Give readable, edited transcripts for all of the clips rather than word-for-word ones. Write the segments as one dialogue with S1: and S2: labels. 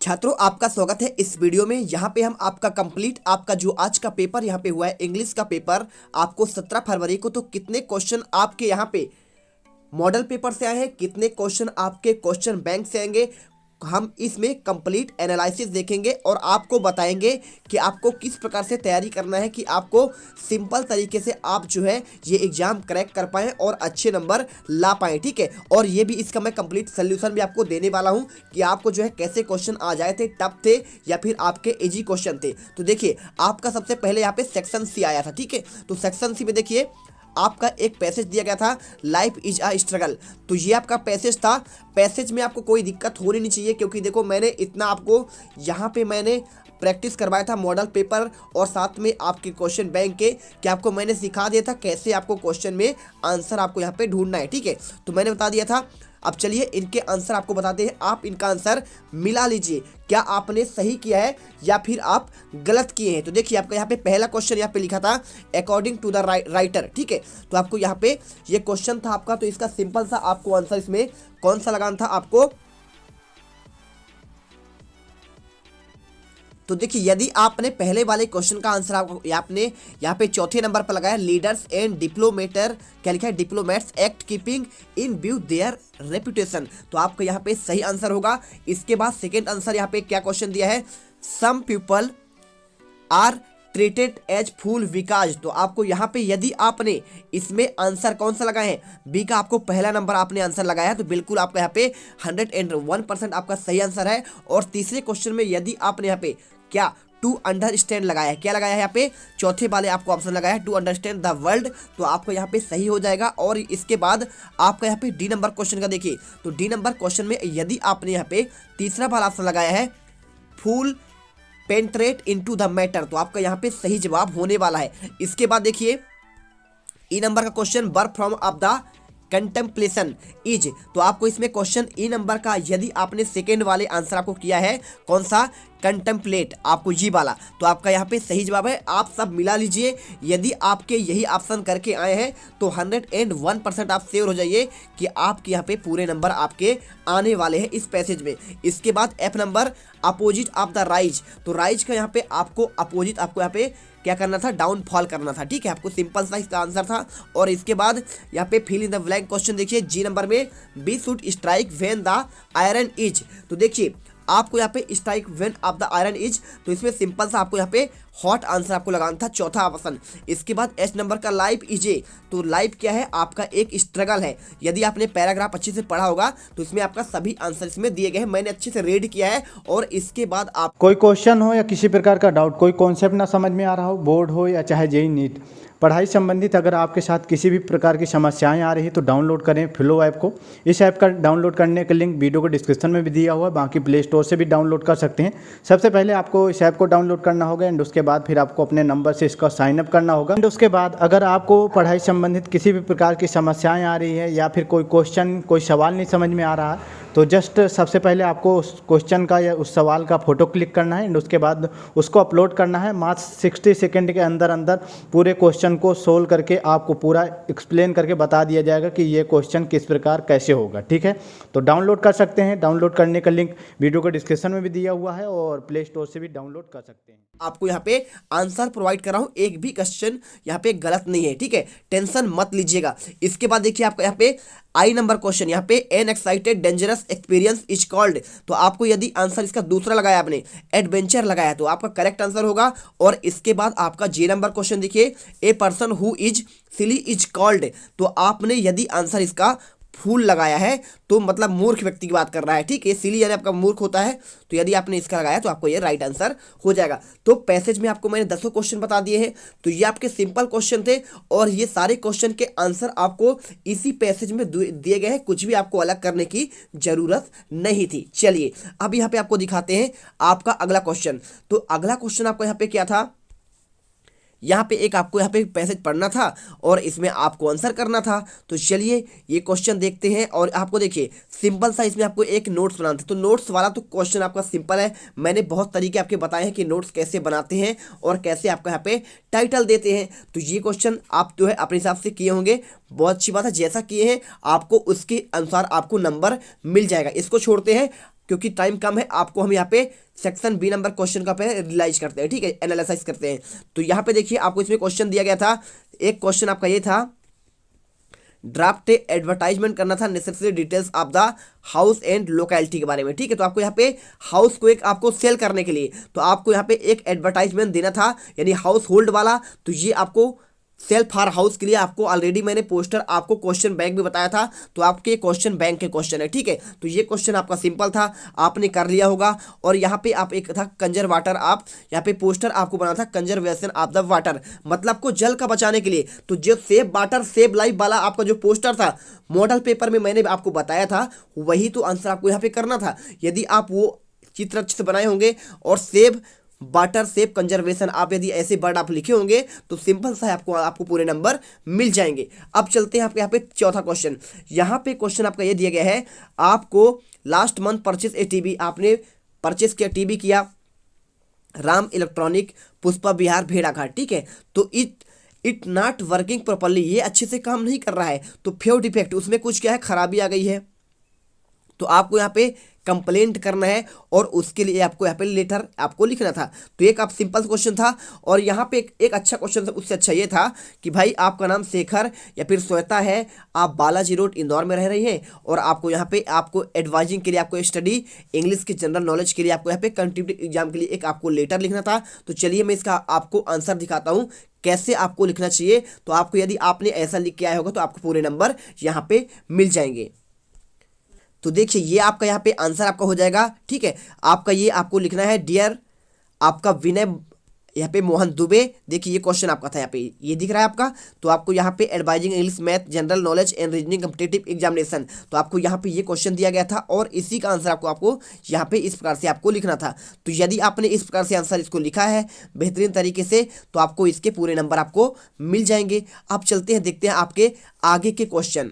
S1: छात्रों, आपका स्वागत है इस वीडियो में। यहाँ पे हम आपका कंप्लीट आपका जो आज का पेपर यहाँ पे हुआ है इंग्लिश का पेपर, आपको 17 फरवरी को, तो कितने क्वेश्चन आपके यहाँ पे मॉडल पेपर से आए हैं, कितने क्वेश्चन आपके क्वेश्चन बैंक से आएंगे, हम इसमें कंप्लीट एनालिसिस देखेंगे और आपको बताएंगे कि आपको किस प्रकार से तैयारी करना है कि आपको सिंपल तरीके से आप जो है ये एग्जाम क्रैक कर पाएँ और अच्छे नंबर ला पाएँ। ठीक है, और ये भी इसका मैं कंप्लीट सोल्यूशन भी आपको देने वाला हूँ कि आपको जो है कैसे क्वेश्चन आ जाए थे, टफ थे या फिर आपके इजी क्वेश्चन थे। तो देखिए, आपका सबसे पहले यहाँ पे सेक्शन सी आया था। ठीक है, तो सेक्शन सी में देखिए आपका एक पैसेज दिया गया था, लाइफ इज अ स्ट्रगल। तो ये आपका पैसेज था। पैसेज में आपको कोई दिक्कत होनी नहीं चाहिए, क्योंकि देखो मैंने इतना आपको यहाँ पे मैंने प्रैक्टिस करवाया था मॉडल पेपर और साथ में आपके क्वेश्चन बैंक के, कि आपको मैंने सिखा दिया था कैसे आपको क्वेश्चन में आंसर आपको यहाँ पे ढूंढना है। ठीक है, तो मैंने बता दिया था। अब चलिए इनके आंसर आपको बताते हैं, आप इनका आंसर मिला लीजिए, क्या आपने सही किया है या फिर आप गलत किए हैं। तो देखिए आपका यहाँ पे पहला क्वेश्चन यहाँ पे लिखा था अकॉर्डिंग टू द राइटर। ठीक है, तो आपको यहाँ पे ये क्वेश्चन था आपका, तो इसका सिंपल सा आपको आंसर इसमें कौन सा लगाना था आपको। तो देखिए, यदि आपने पहले वाले क्वेश्चन का आंसर आपने यहाँ पे चौथे नंबर पर लगाया, लीडर्स एंड डिप्लोमेटर, क्या लिखा है, diplomats act keeping in view their reputation, तो आपका यहाँ पे सही आंसर होगा। इसके बाद सेकेंड आंसर यहाँ पे क्या क्वेश्चन दिया है, some people are treated as fool Vikas, तो आपको यहाँ पे यदि आपने इसमें आंसर कौन सा लगाए हैं, बी का आपको पहला नंबर आपने आंसर लगाया है, तो बिल्कुल आपका यहाँ पे 101% आपका सही आंसर है। और तीसरे क्वेश्चन में यदि आपने यहाँ पे क्या टू अंडरस्टैंड लगाया है, क्या लगाया है यहाँ पे, चौथे वाले आपको ऑप्शन लगाया है टू अंडरस्टैंड द वर्ल्ड, तो आपको यहाँ पे सही हो जाएगा। और इसके बाद आपका यहाँ पे डी नंबर क्वेश्चन का देखिए, तो डी नंबर क्वेश्चन में यदि आपने यहाँ पे तीसरा वाला ऑप्शन लगाया है full penetrate into the matter, तो आपका यहाँ पे सही जवाब होने वाला है। इसके बाद देखिए ई नंबर का question work from of the contemplation is, तो आपको इसमें क्वेश्चन ई नंबर का यदि आपने सेकेंड वाले आंसर आपको किया है कौन सा, कंटेम्पलेट, आपको जी वाला, तो आपका यहाँ पे सही जवाब है। आप सब मिला लीजिए, यदि आपके यही ऑप्शन करके आए हैं तो 101% आप श्योर हो जाइए कि आपके यहाँ पे पूरे नंबर आपके आने वाले हैं इस पैसेज में। इसके बाद F number opposite of the rise, तो राइज का यहाँ पे आपको अपोजिट आपको यहाँ पे क्या करना था, डाउनफॉल करना था। ठीक है, आपको सिंपल सा इसका आंसर था। और इसके बाद यहाँ पे fill in the blank question देखिए, जी नंबर में we should strike when the iron is, तो देखिए आपको यहाँ पे strike when of the iron is, तो इसमें सिंपल सा आपको यहाँ पे हॉट आंसर आपको लगाना था, चौथा ऑप्शन। इसके बाद एच नंबर का लाइफ इज ए, तो लाइफ क्या है, आपका एक स्ट्रगल है। यदि आपने पैराग्राफ अच्छे से पढ़ा होगा तो इसमें आपका सभी आंसर इसमें दिए गए हैं, मैंने अच्छे से रीड किया है। और इसके बाद आप
S2: कोई क्वेश्चन हो या किसी प्रकार का डाउट, कोई कॉन्सेप्ट ना समझ में आ रहा हो, बोर्ड हो या चाहे जेईई नीट, पढ़ाई संबंधित अगर आपके साथ किसी भी प्रकार की समस्याएं आ रही है तो डाउनलोड करें फ्लो ऐप को। इस ऐप का डाउनलोड करने का लिंक वीडियो को डिस्क्रिप्शन में भी दिया हुआ है, बाकी प्ले स्टोर से भी डाउनलोड कर सकते हैं। सबसे पहले आपको इस ऐप को डाउनलोड करना होगा एंड उसके बाद फिर आपको अपने नंबर से इसका साइन अप करना होगा। एंड उसके बाद अगर आपको पढ़ाई संबंधित किसी भी प्रकार की समस्याएँ आ रही है या फिर कोई क्वेश्चन कोई सवाल नहीं समझ में आ रहा है, तो जस्ट सबसे पहले आपको उस क्वेश्चन का या उस सवाल का फोटो क्लिक करना है एंड उसके बाद उसको अपलोड करना है। मात्र 60 सेकंड के अंदर अंदर पूरे क्वेश्चन को सोल्व करके आपको पूरा एक्सप्लेन करके बता दिया जाएगा कि ये क्वेश्चन किस प्रकार कैसे होगा। ठीक है, तो डाउनलोड कर सकते हैं। डाउनलोड करने का लिंक वीडियो को डिस्क्रिप्शन में भी दिया हुआ है और प्ले स्टोर से भी डाउनलोड कर सकते हैं।
S1: आपको यहाँ पे आंसर प्रोवाइड कर रहा हूँ, एक भी क्वेश्चन यहाँ पे गलत नहीं है। ठीक है, टेंशन मत लीजिएगा। इसके बाद देखिए आपका यहाँ पे आई नंबर क्वेश्चन, यहाँ पे N excited dangerous experience is called, तो आपको यदि आंसर इसका दूसरा लगाया आपने एडवेंचर लगाया तो आपका करेक्ट आंसर होगा। और इसके बाद आपका जे नंबर क्वेश्चन देखिए, a person who is silly is called, तो आपने यदि आंसर इसका फूल लगाया है तो मतलब मूर्ख व्यक्ति की बात कर रहा है। ठीक है, सिली यानी आपका मूर्ख होता है, तो यदि आपने इसका लगाया तो आपको ये राइट आंसर हो जाएगा। तो पैसेज में आपको मैंने 10 क्वेश्चन बता दिए हैं, तो ये आपके सिंपल क्वेश्चन थे और ये सारे क्वेश्चन के आंसर आपको इसी पैसेज में दिए गए हैं, कुछ भी आपको अलग करने की जरूरत नहीं थी। चलिए अब यहाँ पे आपको दिखाते हैं आपका अगला क्वेश्चन। तो अगला क्वेश्चन आपको यहाँ पे क्या था, यहाँ पे एक आपको यहाँ पे पैसेज पढ़ना था और इसमें आपको आंसर करना था। तो चलिए ये क्वेश्चन देखते हैं। और आपको देखिए सिंपल सा इसमें आपको एक नोट्स बनाना था, तो नोट्स वाला तो क्वेश्चन आपका सिंपल है, मैंने बहुत तरीके आपके बताए हैं कि नोट्स कैसे बनाते हैं और कैसे आपका यहाँ पे टाइटल देते हैं। तो ये क्वेश्चन आप जो है अपने हिसाब से किए होंगे, बहुत अच्छी बात है, जैसा किए हैं आपको उसके अनुसार आपको नंबर मिल जाएगा। इसको छोड़ते हैं, क्योंकि टाइम कम है, आपको हम यहाँ पे सेक्शन बी नंबर क्वेश्चन का पे रियलाइज करते हैं, ठीक है, एनालिसिस करते हैं। तो यहाँ पे देखिए आपको इसमें क्वेश्चन दिया गया था, एक क्वेश्चन आपका ये था, ड्राफ्ट एडवर्टाइजमेंट करना था necessary details of the house and locality के बारे में, ठीक है। तो आपको यहाँ पे हाउस को एक आपको सेल करने के लिए तो आपको यहाँ पे एक एडवर्टाइजमेंट देना था, यानी हाउस होल्ड वाला। तो ये आपको सेल फॉर हाउस के लिए आपको ऑलरेडी मैंने पोस्टर आपको क्वेश्चन बैंक भी बताया था, तो आपके क्वेश्चन बैंक के क्वेश्चन है, ठीक है। तो ये क्वेश्चन आपका सिंपल था, आपने कर लिया होगा। और यहाँ पे आप एक था कंजर वाटर, आप यहाँ पे पोस्टर आपको बना था कंजर्वेशन ऑफ द वाटर, मतलब को जल का बचाने के लिए। तो जो सेव वाटर सेव लाइफ वाला आपका जो पोस्टर था मॉडल पेपर में मैंने आपको बताया था, वही तो आंसर आपको यहाँ पे करना था। यदि आप वो चित्र अच्छे से बनाए होंगे और सेव वाटर सेफ कंजर्वेशन आप यदि ऐसे वर्ड आप लिखे होंगे तो सिंपल सा है, आपको पूरे नंबर मिल जाएंगे। अब चलते हैं आपके यहाँ पे चौथा क्वेश्चन। यहाँ पे क्वेश्चन आपका ये दिया गया है, आपको लास्ट मंथ परचेस ए टीवी, आपने परचेस किया टीवी किया राम इलेक्ट्रॉनिक पुष्पा विहार भेड़ाघाट, ठीक है। तो इट नॉट वर्किंग प्रॉपरली, ये अच्छे से काम नहीं कर रहा है। तो फ्यू डिफेक्ट, उसमें कुछ क्या है, खराबी आ गई है। तो आपको यहाँ पे कंप्लेंट करना है और उसके लिए आपको यहाँ पे लेटर आपको लिखना था। तो एक आप सिंपल क्वेश्चन था। और यहाँ पे एक अच्छा क्वेश्चन था, उससे अच्छा ये था कि भाई आपका नाम शेखर या फिर श्वेता है, आप बालाजी रोड इंदौर में रह रही हैं और आपको यहाँ पे आपको एडवाइजिंग के लिए आपको स्टडी इंग्लिश की जनरल नॉलेज के लिए आपको यहाँ पे कॉम्पिटिटिव एग्जाम के लिए एक आपको लेटर लिखना था। तो चलिए मैं इसका आपको आंसर दिखाता हूँ कैसे आपको लिखना चाहिए। तो आपको यदि आपने ऐसा लिख के आया होगा तो आपको पूरे नंबर यहाँ पे मिल जाएंगे। तो देखिए ये आपका यहाँ पे आंसर आपका हो जाएगा, ठीक है। आपका ये आपको लिखना है डियर आपका विनय यहाँ पे मोहन दुबे, देखिए ये क्वेश्चन आपका था यहाँ पे, ये दिख रहा है आपका। तो आपको यहाँ पे advising English math general knowledge and reasoning competitive examination, तो आपको यहाँ पे ये क्वेश्चन दिया गया था और इसी का आंसर आपको यहाँ पे इस प्रकार से आपको लिखना था। तो यदि आपने इस प्रकार से आंसर इसको लिखा है बेहतरीन तरीके से तो आपको इसके पूरे नंबर आपको मिल जाएंगे। आप चलते हैं देखते हैं आपके आगे के क्वेश्चन।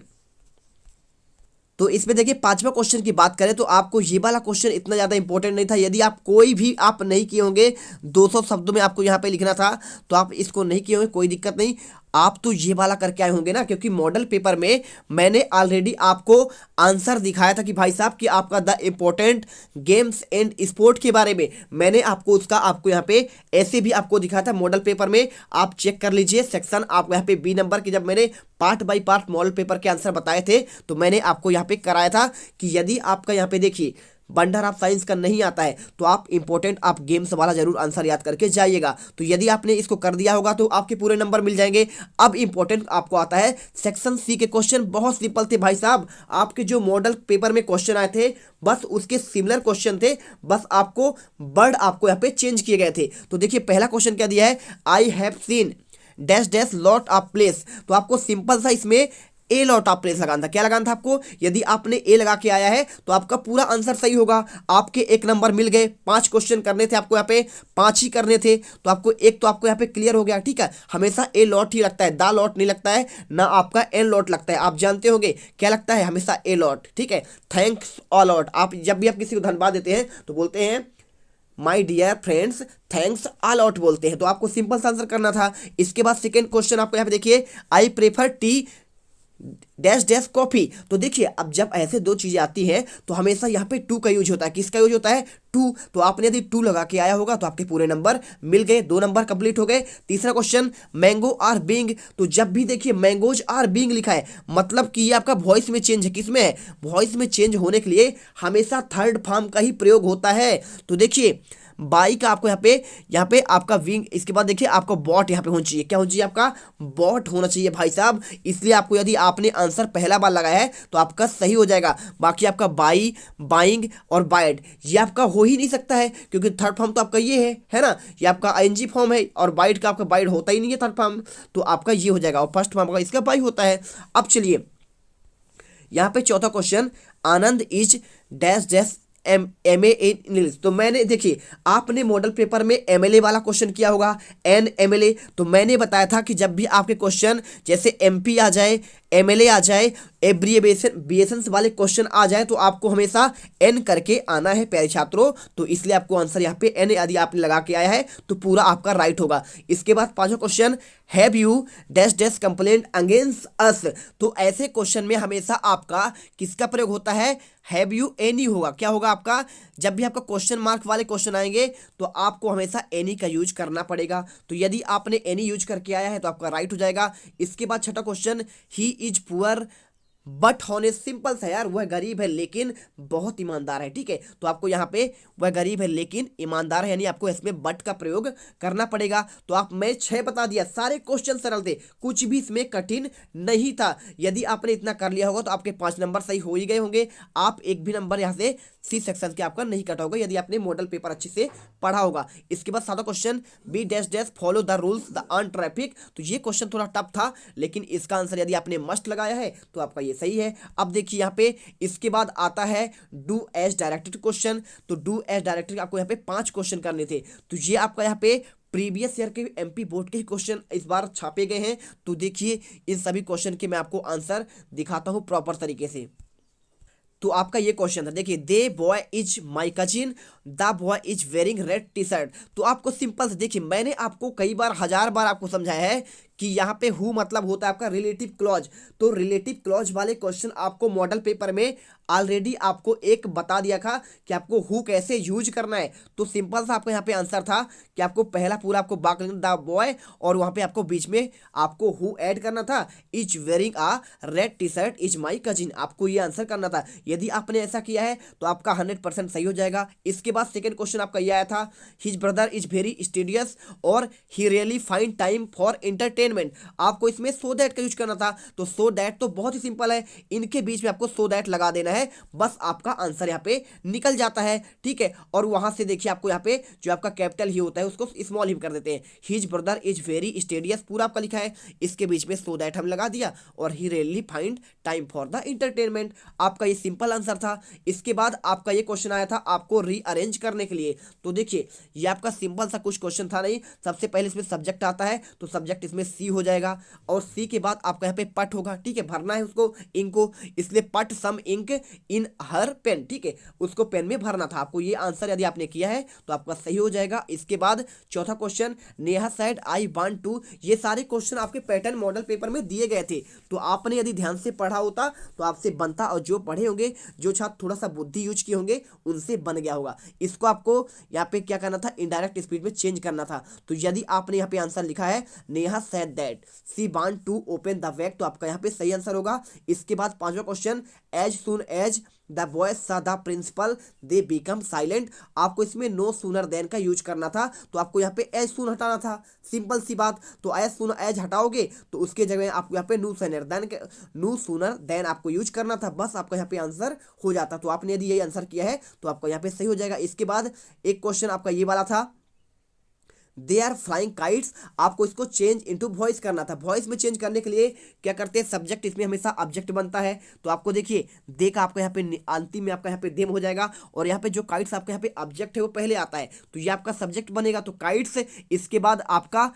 S1: तो इसमें देखिए पांचवा क्वेश्चन की बात करें तो आपको ये वाला क्वेश्चन इतना ज़्यादा इंपॉर्टेंट नहीं था। यदि आप कोई भी आप नहीं किए होंगे 200 शब्दों में आपको यहाँ पे लिखना था तो आप इसको नहीं किए होंगे, कोई दिक्कत नहीं। आप तो ये वाला करके आए होंगे ना, क्योंकि मॉडल पेपर में मैंने ऑलरेडी आपको आंसर दिखाया था कि भाई साहब कि आपका the important games and sport के बारे में मैंने आपको उसका आपको यहाँ पे ऐसे भी आपको दिखाया था मॉडल पेपर में। आप चेक कर लीजिए सेक्शन आपको यहाँ पे बी नंबर की, जब मैंने part by part model paper के आंसर बताए थे तो मैंने आपको यहाँ पे कराया था कि यदि आपका यहाँ पे देखिए बंडर ऑफ साइंस का नहीं आता है तो आप इंपॉर्टेंट आप गेम्स वाला जरूर आंसर याद करके जाइएगा। तो यदि आपने इसको कर दिया होगा तो आपके पूरे नंबर मिल जाएंगे। अब इंपॉर्टेंट आपको आता है सेक्शन सी के क्वेश्चन, बहुत सिंपल थे भाई साहब। आपके जो मॉडल पेपर में क्वेश्चन आए थे बस उसके सिमिलर क्वेश्चन थे, बस आपको वर्ड आपको यहाँ पे चेंज किए गए थे। तो देखिए पहला क्वेश्चन क्या दिया है, I have seen dash dash lot of place. तो आपको सिंपल सा इसमें ए लॉट ऑफ प्लेस लगाना था। क्या लगाना था आपको, यदि आपने ए लगा के आया है तो आपका पूरा आंसर सही होगा। आपके एक नंबर मिल गए, 5 क्वेश्चन करने थे आपको, यहाँ पे 5 ही करने थे तो आपको एक तो आपको यहाँ पे क्लियर हो गया, ठीक है। हमेशा ए लॉट ही लगता है, द लॉट नहीं लगता है, ना आपका एन लॉट लगता है। आप जानते होंगे क्या लगता है, हमेशा ए लॉट, ठीक है। थैंक्स अ लॉट, आप जब भी आप किसी को धन्यवाद देते हैं तो बोलते हैं my dear friends thanks a lot बोलते हैं। तो आपको सिंपल सा आंसर करना था। इसके बाद सेकेंड क्वेश्चन आपको यहाँ पे देखिए, I prefer tea dash dash coffee. तो देखिए अब जब ऐसे दो चीजें आती हैं तो हमेशा यहाँ पे टू का यूज होता है। किसका यूज होता है, टू। तो आपने यदि टू लगा के आया होगा तो आपके पूरे नंबर मिल गए, 2 नंबर कंप्लीट हो गए। तीसरा क्वेश्चन, मैंगो आर बीइंग। तो जब भी देखिए मैंगोज आर बीइंग लिखा है मतलब कि ये आपका वॉइस में चेंज है। किसमें है, वॉइस में चेंज होने के लिए हमेशा थर्ड फॉर्म का ही प्रयोग होता है। तो देखिए बाई का आपको यहाँ पे आपका विंग, इसके बाद देखिए आपको बॉट यहाँ पे होना चाहिए। क्या होना चाहिए, आपका बॉट होना चाहिए भाई साहब। इसलिए आपको यदि आपने आंसर पहला बार लगाया है तो आपका सही हो जाएगा। बाकी आपका बाई बाइंग और बाइड ये आपका हो ही नहीं सकता है क्योंकि थर्ड फॉर्म तो आपका ये है ना, ये आपका आईएनजी फॉर्म है और बाइड का आपका बाइड होता ही नहीं है थर्ड फॉर्म, तो आपका ये हो जाएगा और फर्स्ट फॉर्म का इसका बाई होता है। अब चलिए यहाँ पे चौथा question, Anand is dash dash MA in English. तो मैंने देखिए आपने मॉडल पेपर में MLA वाला क्वेश्चन किया होगा, NMLA। तो मैंने बताया था कि जब भी आपके क्वेश्चन जैसे MP आ जाए, एमएलए आ जाए, एब्रिएशन वाले क्वेश्चन आ जाए तो आपको हमेशा एन करके आना है प्यारे छात्रों। तो इसलिए आपको आंसर यहाँ पे एन यदि आपने लगा के आया है तो पूरा आपका राइट होगा। इसके बाद पांचवा question, have you dash dash complaint against us. तो ऐसे क्वेश्चन में हमेशा आपका किसका प्रयोग होता है, हैव यू एनी होगा। क्या होगा आपका, जब भी आपका क्वेश्चन मार्क वाले क्वेश्चन आएंगे तो आपको हमेशा एनी का यूज करना पड़ेगा। तो यदि आपने एनी यूज करके आया है तो आपका राइट हो जाएगा। इसके बाद छठा question, he is poor but honest. Simple सा यार, वह गरीब है लेकिन बहुत ईमानदार है। ठीक है, तो आपको यहाँ पे वह गरीब है लेकिन ईमानदार है, यानी आपको इसमें बट का प्रयोग करना पड़ेगा। तो आप, मैं 6 बता दिया, सारे क्वेश्चन सरल थे, कुछ भी इसमें कठिन नहीं था। यदि आपने इतना कर लिया होगा तो आपके 5 नंबर सही हो ही गए होंगे। आप एक भी नंबर यहाँ से सी सेक्शन के आपका नहीं कटा होगा यदि आपने मॉडल पेपर अच्छे से पढ़ा होगा। इसके बाद 7वां question, we dash dash follow the rules the on traffic. तो ये क्वेश्चन थोड़ा टफ था लेकिन इसका आंसर यदि आपने मस्ट लगाया है तो आपका ये सही है। अब देखिए यहाँ पे इसके बाद आता है डू एज डायरेक्टेड क्वेश्चन। तो डू एज डायरेक्टेड आपको यहाँ पे 5 क्वेश्चन करने थे। तो ये आपका यहाँ पे प्रीवियस ईयर के एमपी बोर्ड के ही क्वेश्चन इस बार छापे गए हैं। तो देखिए इन सभी क्वेश्चन के मैं आपको आंसर दिखाता हूँ प्रॉपर तरीके से। तो आपका ये क्वेश्चन था, देखिए, the boy is my cousin, the boy is wearing red T shirt. तो आपको सिंपल से देखिए, मैंने आपको कई बार, 1000 बार आपको समझाया है कि यहाँ पे हु मतलब होता है आपका रिलेटिव क्लॉज। तो रिलेटिव क्लॉज वाले क्वेश्चन आपको मॉडल पेपर में ऑलरेडी आपको एक बता दिया था कि आपको हु कैसे यूज करना है। तो सिंपल सा आपको यहाँ पे आंसर था कि आपको पहला पूरा आपको बाक द बॉय और वहाँ पे आपको बीच में आपको हु ऐड करना था, is wearing a red T shirt is my cousin, आपको ये आंसर करना था। यदि आपने ऐसा किया है तो आपका 100% सही हो जाएगा। इसके बाद सेकंड क्वेश्चन आपका ये आया था, his brother is very studious और he really find time for entertainment. आपको इसमें सो दैट का यूज करना था। तो सो दैट तो बहुत ही सिंपल है, इनके बीच में आपको सो दैट लगा देना है, बस आपका आंसर यहाँ पे निकल जाता है। ठीक है, और वहां से देखिए आपको यहाँ पे जो आपका कैपिटल ही होता है उसको स्मॉल ही कर देते हैं। His brother is very studious पूरा आपका लिखा है, इसके बीच में सो दैट हम लगा दिया और he really find time for the entertainment. आपका ये सिंपल आंसर था। इसके बाद आपका ये क्वेश्चन आया था आपको रीअरेंज करने के लिए। तो देखिए ये आपका सिंपल सा कुछ क्वेश्चन था नहीं। सबसे पहले इसमें सब्जेक्ट आता है तो सब्जेक्ट इसमें सी हो जाएगा और सी के बाद आपका यहाँ पे पट होगा। ठीक है, भरना है उसको इंक को, इसलिए पट सम इंक इन हर पेन। ठीक है, उसको पेन में भरना था आपको। ये आंसर यदि आपने किया है तो आपका सही हो जाएगा। इसके बाद चौथा question, Neha said I want to. ये सारे क्वेश्चन आपके पैटर्न मॉडल पेपर में दिए गए थे, तो आपने यदि ध्यान से पढ़ा होता तो आपसे बनता, और जो पढ़े होंगे, जो छात्र थोड़ा सा बुद्धि यूज किए होंगे उनसे बन गया होगा। इसको आपको यहाँ पे क्या करना था, इनडायरेक्ट स्पीड में चेंज करना था। तो यदि आपने यहाँ पे आंसर लिखा है Neha said that she want to open the bag, तो आपका यहाँ पे सही आंसर होगा। इसके बाद पांचवा question, as soon as the boys saw the principal they become silent. आपको इसमें नो सूनर देन का यूज करना था, तो आपको यहाँ पे एज सून हटाना था। सिंपल सी बात। तो एज सून एज हटाओगे तो उसके जगह आपको यहाँ पे नो सूनर देन आपको यूज करना था, बस आपका यहाँ पे आंसर हो जाता। तो आपने यदि यही आंसर किया है तो आपका यहाँ पे सही हो जाएगा। इसके बाद एक क्वेश्चन आपका ये वाला था, दे आर फ्लाइंग काइट्स। आपको इसको चेंज इनटू वॉइस करना था। वॉइस में चेंज करने के लिए क्या करते हैं, सब्जेक्ट इसमें हमेशा ऑब्जेक्ट बनता है। तो आपको देखिए दे का आपका यहाँ पे अंतिम में आपका यहाँ पे देम हो जाएगा और यहाँ पे जो काइट्स आपका यहाँ पे ऑब्जेक्ट है वो पहले आता है, तो ये आपका सब्जेक्ट बनेगा। तो काइट्स, इसके बाद आपका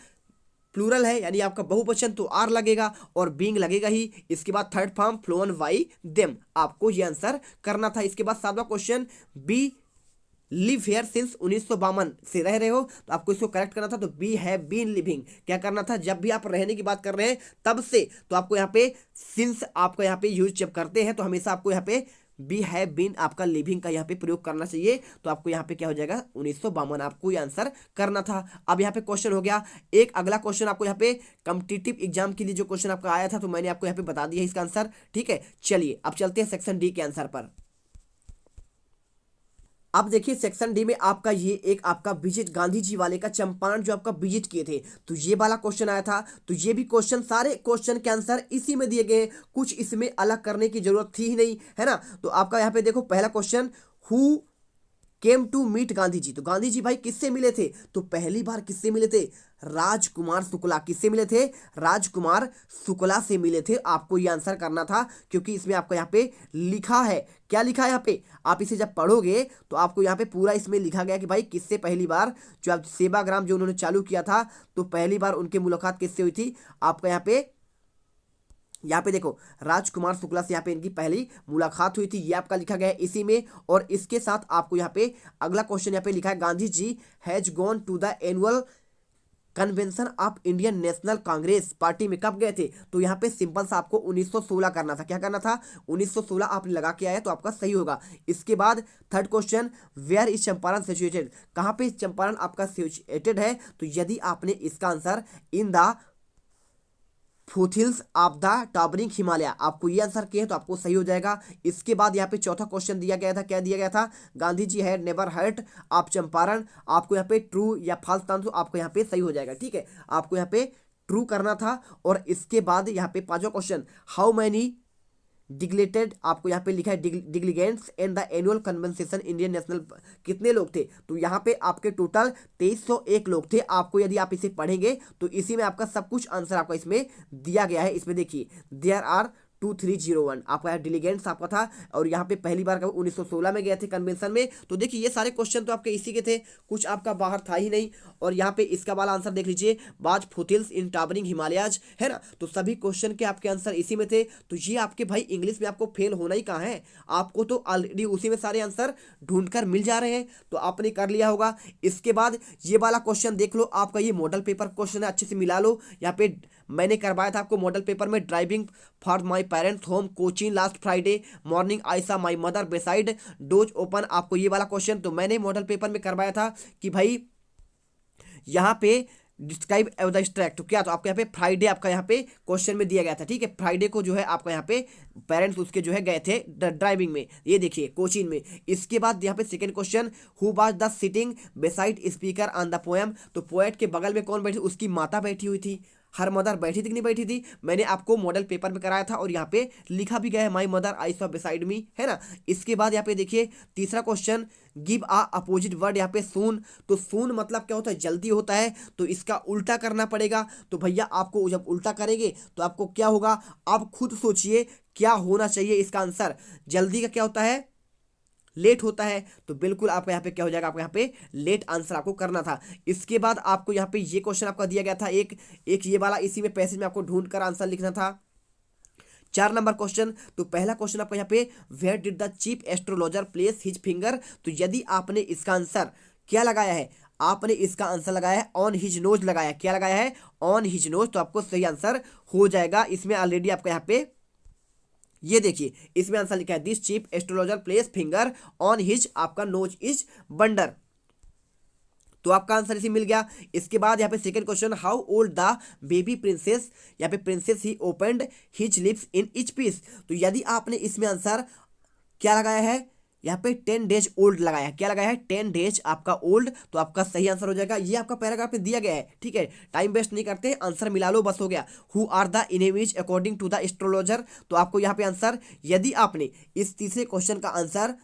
S1: प्लूरल है यानी आपका बहुवचन तो आर लगेगा और बीइंग लगेगा ही। इसके बाद third form flown by them, आपको ये आंसर करना था। इसके बाद 7वां question, we live here since 1952 से रह रहे हो, तो आपको इसको करेक्ट करना था। तो बी हैव बीन लिविंग, क्या करना था, जब भी आप रहने की बात कर रहे हैं तब से, तो आपको यहाँ पे सिंस आपको यहाँ पे यूज जब करते हैं तो हमेशा आपको यहाँ पे बी हैव बीन आपका लिविंग का यहाँ पे प्रयोग करना चाहिए। तो आपको यहाँ पे क्या हो जाएगा, 1952 आपको ये आंसर करना था। अब यहाँ पे क्वेश्चन हो गया। एक अगला क्वेश्चन आपको यहाँ पे कॉम्पिटिटिव एग्जाम के लिए जो क्वेश्चन आपका आया था तो मैंने आपको यहाँ पे बता दिया इसका आंसर। ठीक है, चलिए अब चलते हैं सेक्शन डी के आंसर पर। अब देखिए सेक्शन डी में आपका ये एक आपका विजिट गांधी जी वाले का चंपारण जो आपका विजिट किए थे, तो ये वाला क्वेश्चन आया था। तो ये भी क्वेश्चन, सारे क्वेश्चन के आंसर इसी में दिए गए, कुछ इसमें अलग करने की जरूरत थी ही नहीं, है ना। तो आपका यहाँ पे देखो पहला question, who came to meet Gandhi ji. तो गांधी जी भाई किससे मिले थे, तो पहली बार किससे मिले थे, राजकुमार शुक्ला। किससे मिले थे, राजकुमार शुक्ला से मिले थे। आपको ये आंसर करना था क्योंकि इसमें आपका यहाँ पे लिखा है, क्या लिखा है यहाँ पे, आप इसे जब पढ़ोगे तो आपको यहाँ पे पूरा इसमें लिखा गया कि भाई किससे पहली बार, जो आप सेवाग्राम जो उन्होंने चालू किया था तो पहली बार उनकी मुलाकात किससे हुई थी, आपका यहाँ पे यहाँ पे देखो राजकुमार शुक्ला से यहाँ पे इनकी पहली मुलाकात हुई थी, ये आपका लिखा गया है इसी में। और इसके साथ आपको यहाँ पे अगला क्वेश्चन यहाँ पे लिखा है, Gandhi ji has gone to the annual convention of Indian National Congress party में कब गए थे? तो यहाँ पे सिंपल सा आपको 1916 करना था। क्या करना था? 1916 आपने लगा के आया तो आपका सही होगा। इसके बाद third question, where is Champaran situated, कहाँ पे चंपारण आपका सिचुएटेड है? तो यदि आपने इसका answer in the foothills of the towering Himalaya, आपको ये आंसर किया है तो आपको सही हो जाएगा। इसके बाद यहाँ पे चौथा क्वेश्चन दिया गया था, क्या दिया गया था? Gandhi ji had never heard of Champaran, आपको यहाँ पे ट्रू या फॉल्स था, तो आपको यहाँ पे सही हो जाएगा। ठीक है, आपको यहाँ पे ट्रू करना था। और इसके बाद यहाँ पे पांचवा क्वेश्चन, हाउ मैनी डिग्लेटेड, आपको यहाँ पे लिखा है delegates and the annual convention Indian National, कितने लोग थे? तो यहाँ पे आपके टोटल 2301 लोग थे। आपको यदि आप इसे पढ़ेंगे तो इसी में आपका सब कुछ आंसर आपका इसमें दिया गया है। इसमें देखिए देयर आर 2301 आपका डिलीगेंट्स आपका था, और यहाँ पे पहली बार 1916 में गए थे कन्वेंशन में। तो देखिए ये सारे क्वेश्चन तो आपके इसी के थे, कुछ आपका बाहर था ही नहीं। और यहाँ पे इसका वाला आंसर देख लीजिए, बाज फुथिल्स इन टावरिंग हिमालयाज, है ना। तो सभी क्वेश्चन के आपके आंसर इसी में थे। तो ये आपके भाई इंग्लिश में आपको फेल होना ही कहाँ है, आपको तो ऑलरेडी उसी में सारे आंसर ढूंढकर मिल जा रहे हैं, तो आपने कर लिया होगा। इसके बाद ये वाला क्वेश्चन देख लो, आपका ये मॉडल पेपर क्वेश्चन है, अच्छे से मिला लो। यहाँ पे मैंने करवाया था आपको मॉडल पेपर में, driving for my parents home coaching last Friday morning I saw my mother beside those open, आपको ये वाला क्वेश्चन तो मैंने मॉडल पेपर में करवाया था कि भाई यहाँ पे डिस्क्राइब द डिस्ट्रैक्ट, तो क्या? तो आपको यहाँ पे फ्राइडे आपका यहाँ पे क्वेश्चन में दिया गया था। ठीक है, फ्राइडे को जो है आपका यहाँ पे पेरेंट्स उसके जो है गए थे ड्राइविंग में, ये देखिए कोचिंग में। इसके बाद यहाँ पे second question, who was the sitting beside speaker on the poem, तो पोएट के बगल में कौन बैठी? उसकी माता बैठी हुई थी। हर मदर बैठी थी कि नहीं बैठी थी? मैंने आपको मॉडल पेपर में कराया था और यहाँ पे लिखा भी गया है, my mother I saw beside me, है ना। इसके बाद यहाँ पे देखिए तीसरा क्वेश्चन, गिव आ अपोजिट वर्ड, यहाँ पे सून, तो सून मतलब क्या होता है? जल्दी होता है, तो इसका उल्टा करना पड़ेगा। तो भैया आपको जब उल्टा करेंगे तो आपको क्या होगा, आप खुद सोचिए क्या होना चाहिए इसका आंसर। जल्दी का क्या होता है? लेट होता है, तो बिल्कुल आपका यहाँ पे क्या हो जाएगा, आपको यहाँ पे लेट आंसर आपको करना था। इसके बाद आपको यहाँ पे ये क्वेश्चन आपका दिया गया था, एक ये वाला, इसी में पैसेज में आपको ढूंढ कर आंसर लिखना था। 4 नंबर क्वेश्चन, तो पहला क्वेश्चन आपका यहाँ पे, where did the chief astrologer place his finger, तो यदि आपने इसका आंसर क्या लगाया है, आपने इसका आंसर लगाया है ऑन हिज नोज लगाया है, क्या लगाया है? ऑन हिज नोज, तो आपको सही आंसर हो जाएगा। इसमें ऑलरेडी आपका यहाँ पे ये देखिए इसमें आंसर लिखा है, this chief astrologer place finger on his, आपका नोज इज बंडर, तो आपका आंसर इसी मिल गया। इसके बाद यहाँ पे second question, how old the baby princess, यहाँ पे princess he opened his lips in each piece, तो यदि आपने इसमें आंसर क्या लगाया है, यहाँ पे 10 डेज ओल्ड लगाया है, क्या लगाया है? 10 डेज आपका ओल्ड, तो आपका सही आंसर हो जाएगा। ये आपका पैराग्राफ में दिया गया है। ठीक है, टाइम वेस्ट नहीं करते, आंसर मिला लो, बस हो गया। Who are the enemies according to the astrologer, तो आपको यहाँ पे आंसर, यदि आपने इस तीसरे क्वेश्चन का आंसर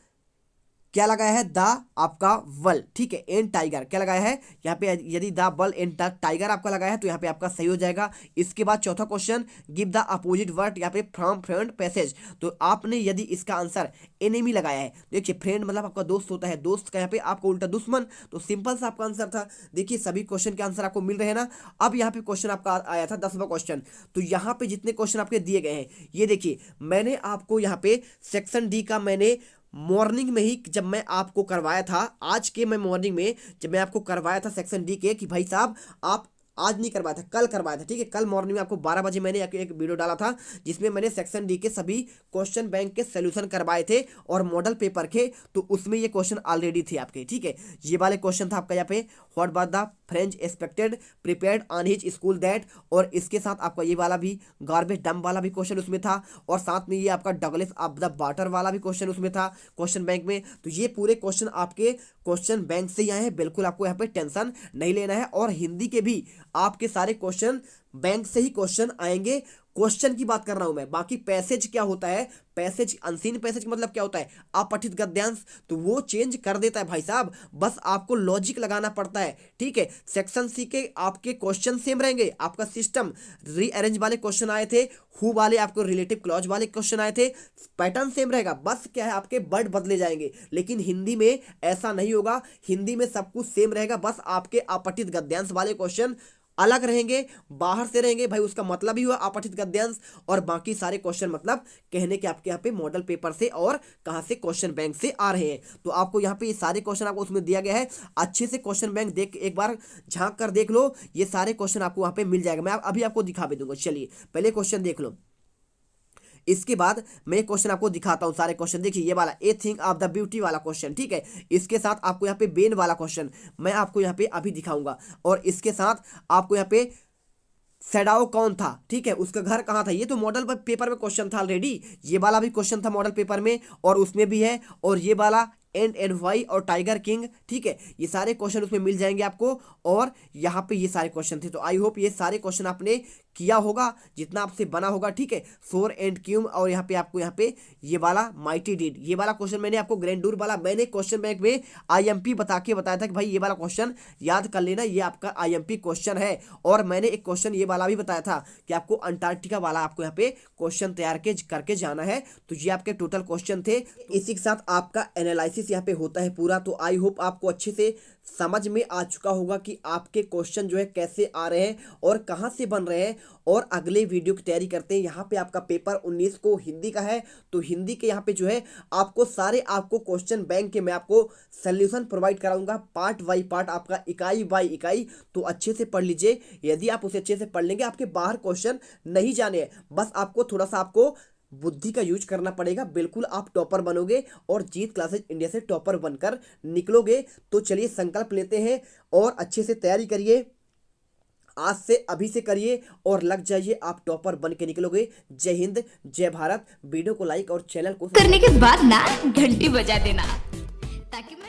S1: क्या लगाया है? द आपका वल, ठीक है, एंड टाइगर, क्या लगाया है यहाँ पे? यदि द बल एंड द टाइगर आपका लगाया है तो यहाँ पे आपका सही हो जाएगा। इसके बाद चौथा question, give the opposite word, यहाँ पे फ्रॉम फ्रेंड पैसेज, तो आपने यदि इसका आंसर एनिमी लगाया है, देखिए फ्रेंड मतलब आपका दोस्त होता है, दोस्त का यहाँ पे आपको उल्टा दुश्मन, तो सिंपल सा आपका आंसर था। देखिए सभी क्वेश्चन के आंसर आपको मिल रहे हैं ना। अब यहाँ पे क्वेश्चन आपका आया था 10वां क्वेश्चन, तो यहाँ पे जितने क्वेश्चन आपके दिए गए हैं, ये देखिए मैंने आपको यहाँ पे सेक्शन डी का मैंने मॉर्निंग में ही जब मैं आपको करवाया था, आज के मैं मॉर्निंग में जब मैं आपको करवाया था सेक्शन डी के, कि भाई साहब आप आज नहीं करवाया था, कल करवाया था। ठीक है, कल मॉर्निंग में आपको 12 बजे मैंने एक वीडियो डाला था जिसमें मैंने सेक्शन डी के सभी क्वेश्चन बैंक के सोल्यूशन करवाए थे और मॉडल पेपर के, तो उसमें ये क्वेश्चन ऑलरेडी थे आपके। ठीक है, ये वाले क्वेश्चन था आपका यहाँ पे, what was the French expected prepared on his school that, और इसके साथ आपका ये वाला भी गार्बेज डंप वाला भी क्वेश्चन उसमें था, और साथ में ये आपका डगलेस ऑफ द वाटर वाला भी क्वेश्चन उसमें था क्वेश्चन बैंक में। तो ये पूरे क्वेश्चन आपके क्वेश्चन बैंक से ही आए हैं, बिल्कुल आपको यहाँ पे टेंशन नहीं लेना है। और हिंदी के भी आपके सारे क्वेश्चन बैंक से ही क्वेश्चन आएंगे, क्वेश्चन की बात कर रहा हूं मैं। बाकी पैसेज क्या होता है, पैसेज अनसीन पैसेज का मतलब क्या होता है, अपठित गद्यांश, तो वो चेंज कर देता है भाई साहब, बस आपको लॉजिक लगाना पड़ता है। ठीक है, सेक्शन सी के आपके क्वेश्चन सेम रहेंगे, आपका सिस्टम रीअरेंज वाले क्वेश्चन आए थे, हु वाले आपको रिलेटिव क्लॉज वाले क्वेश्चन आए थे, पैटर्न सेम रहेगा, बस क्या है आपके वर्ड बदले जाएंगे। लेकिन हिंदी में ऐसा नहीं होगा, हिंदी में सब कुछ सेम रहेगा, बस आपके अपठित गद्यांश वाले क्वेश्चन अलग रहेंगे, बाहर से रहेंगे भाई, उसका मतलब ही हुआ अपठित गद्यांश। और बाकी सारे क्वेश्चन मतलब कहने के आपके यहाँ पे मॉडल पेपर से और कहाँ से, क्वेश्चन बैंक से आ रहे हैं। तो आपको यहाँ पे ये सारे क्वेश्चन आपको उसमें दिया गया है, अच्छे से क्वेश्चन बैंक देख, एक बार झांक कर देख लो, ये सारे क्वेश्चन आपको वहाँ पे मिल जाएगा। मैं अभी आपको दिखा भी दूंगा, चलिए पहले क्वेश्चन देख लो, इसके बाद मैं क्वेश्चन आपको दिखाता हूं सारे क्वेश्चन। देखिए ये वाला a thing of the beauty वाला क्वेश्चन, ठीक है, इसके साथ आपको यहाँ पे बेन वाला क्वेश्चन मैं आपको यहाँ पे अभी दिखाऊंगा, और इसके साथ आपको यहाँ पे सेडाओ कौन था, ठीक है, उसका घर कहाँ था, ये तो मॉडल पेपर में क्वेश्चन था ऑलरेडी, ये वाला भी क्वेश्चन था मॉडल पेपर में और उसमें भी है, और ये वाला एंड वाई और टाइगर किंग, ठीक है, ये सारे क्वेश्चन उसमें मिल जाएंगे आपको। और यहाँ पे ये सारे क्वेश्चन थे, तो आई होप ये सारे क्वेश्चन आपने किया होगा जितना आपसे बना होगा, ठीक है। सोर एंड क्यूम, और यहाँ पे आपको यहाँ पे ये वाला माइटी डीड, ये वाला क्वेश्चन मैंने आपको ग्रैंडूर वाला मैंने क्वेश्चन बैंक में आईएमपी बता के बताया था कि भाई ये वाला क्वेश्चन याद कर लेना, ये आपका आईएमपी क्वेश्चन है। और मैंने एक क्वेश्चन ये वाला भी बताया था कि आपको अंटार्कटिका वाला आपको यहाँ पे क्वेश्चन तैयार करके जाना है। तो ये आपके टोटल क्वेश्चन थे, इसी के साथ आपका एनालिसिस यहाँ पे होता है पूरा। तो आई होप आपको अच्छे से समझ में आ चुका होगा कि आपके क्वेश्चन जो है कैसे आ रहे हैं और कहाँ से बन रहे हैं। और अगले वीडियो की तैयारी करते हैं। यहाँ पे आपका पेपर 19 को हिंदी का है, तो हिंदी के यहाँ पे जो है आपको सारे आपको क्वेश्चन बैंक के मैं आपको सोल्यूशन प्रोवाइड कराऊंगा, पार्ट बाई पार्ट, आपका इकाई बाई इकाई। तो अच्छे से पढ़ लीजिए, यदि आप उसे अच्छे से पढ़ लेंगे आपके बाहर क्वेश्चन नहीं जाने हैं, बस आपको थोड़ा सा आपको बुद्धि का यूज करना पड़ेगा, बिल्कुल आप टॉपर बनोगे और जीत क्लासेज इंडिया से टॉपर बनकर निकलोगे। तो चलिए संकल्प लेते हैं और अच्छे से तैयारी करिए, आज से अभी से करिए और लग जाइए, आप टॉपर बन के निकलोगे। जय हिंद, जय भारत। वीडियो को लाइक और चैनल को
S3: करने के बाद ना घंटी बजा देना ताकि मैं